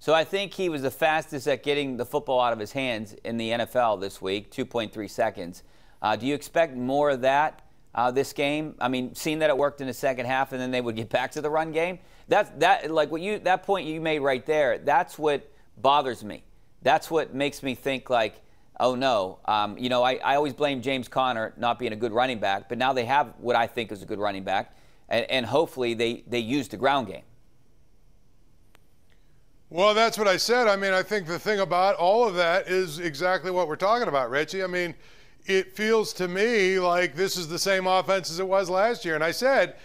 So I think he was the fastest at getting the football out of his hands in the NFL this week, 2.3 seconds. Do you expect more of that this game? I mean, seeing that it worked in the second half and then they would get back to the run game, that point you made right there, that's what bothers me. That's what makes me think like, oh no. I always blame James Conner not being a good running back, but now they have what I think is a good running back, and hopefully they use the ground game. Well, that's what I said. I mean, I think the thing about all of that is exactly what we're talking about, Richie. I mean, it feels to me like this is the same offense as it was last year. And I said,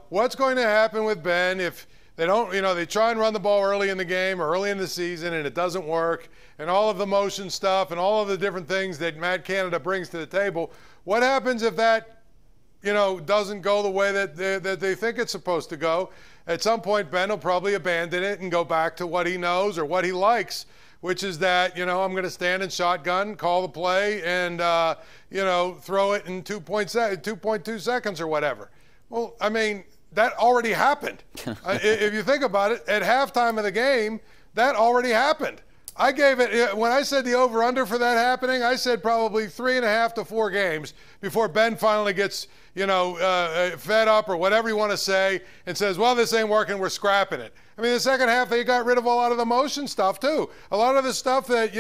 what's going to happen with Ben if they don't, they try and run the ball early in the game or early in the season and it doesn't work, and all of the motion stuff and all of the different things that Matt Canada brings to the table. What happens if that, doesn't go the way that they think it's supposed to go? At some point, Ben will probably abandon it and go back to what he knows or what he likes, which is that, I'm going to stand in shotgun, call the play, and, throw it in 2.2 seconds or whatever. Well, I mean, that already happened. If you think about it, at halftime of the game, that already happened. I gave it, when I said the over-under for that happening, I said probably 3.5 to 4 games before Ben finally gets, fed up or whatever you want to say and says, well, this ain't working, we're scrapping it. I mean, the second half, they got rid of a lot of the motion stuff, too. A lot of the stuff that,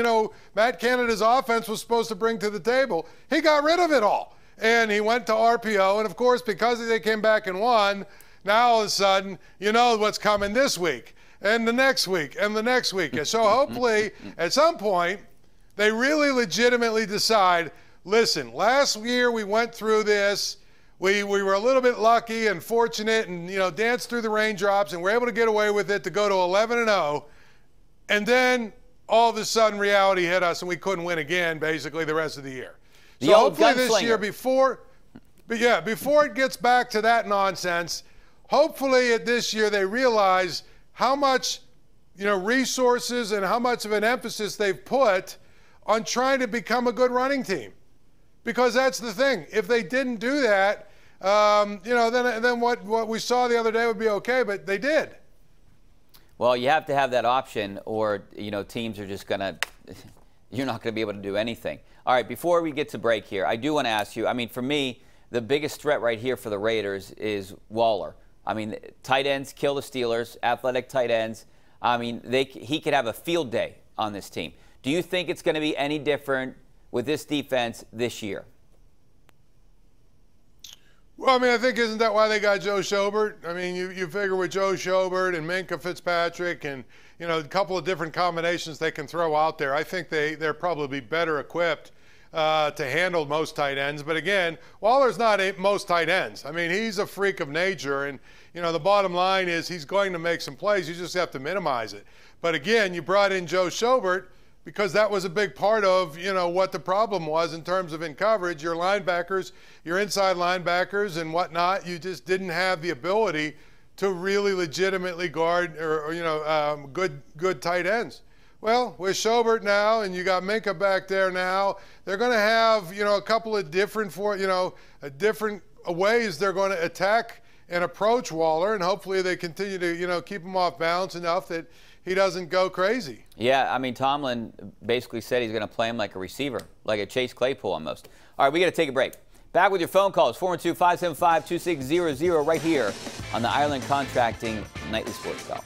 Matt Canada's offense was supposed to bring to the table, he got rid of it all. And he went to RPO, and, of course, because they came back and won, now all of a sudden, you know what's coming this week. And the next week, and the next week. And so hopefully, at some point, they really legitimately decide, listen, last year we went through this. We were a little bit lucky and fortunate and, danced through the raindrops and were able to get away with it to go to 11-0. And then all of a sudden reality hit us and we couldn't win again basically the rest of the year. So hopefully this year before it gets back to that nonsense, hopefully this year they realize how much, resources and how much of an emphasis they've put on trying to become a good running team. Because that's the thing. If they didn't do that, then what we saw the other day would be okay, but they did. Well, you have to have that option or, teams are just going to – you're not going to be able to do anything. All right, before we get to break here, I do want to ask you, I mean, for me, the biggest threat right here for the Raiders is Waller. I mean, tight ends kill the Steelers, athletic tight ends. I mean, he could have a field day on this team. Do you think it's going to be any different with this defense this year? Well, I mean, I think isn't that why they got Joe Schobert? I mean, you figure with Joe Schobert and Minkah Fitzpatrick and, a couple of different combinations they can throw out there, I think they're probably better equipped to handle most tight ends. But again, Waller's not most tight ends. I mean, he's a freak of nature. And, the bottom line is he's going to make some plays. You just have to minimize it. But again, you brought in Joe Schobert because that was a big part of, what the problem was in terms of in coverage. Your linebackers, your inside linebackers and whatnot, you just didn't have the ability to really legitimately guard or good tight ends. Well, with Schobert now, and you got Minkah back there now, they're going to have, a couple of different, different ways they're going to attack and approach Waller, and hopefully they continue to, keep him off balance enough that he doesn't go crazy. Yeah, I mean, Tomlin basically said he's going to play him like a receiver, like a Chase Claypool almost. All right, we got to take a break. Back with your phone calls, 412-575-2600 right here on the Ireland Contracting Nightly Sports Call.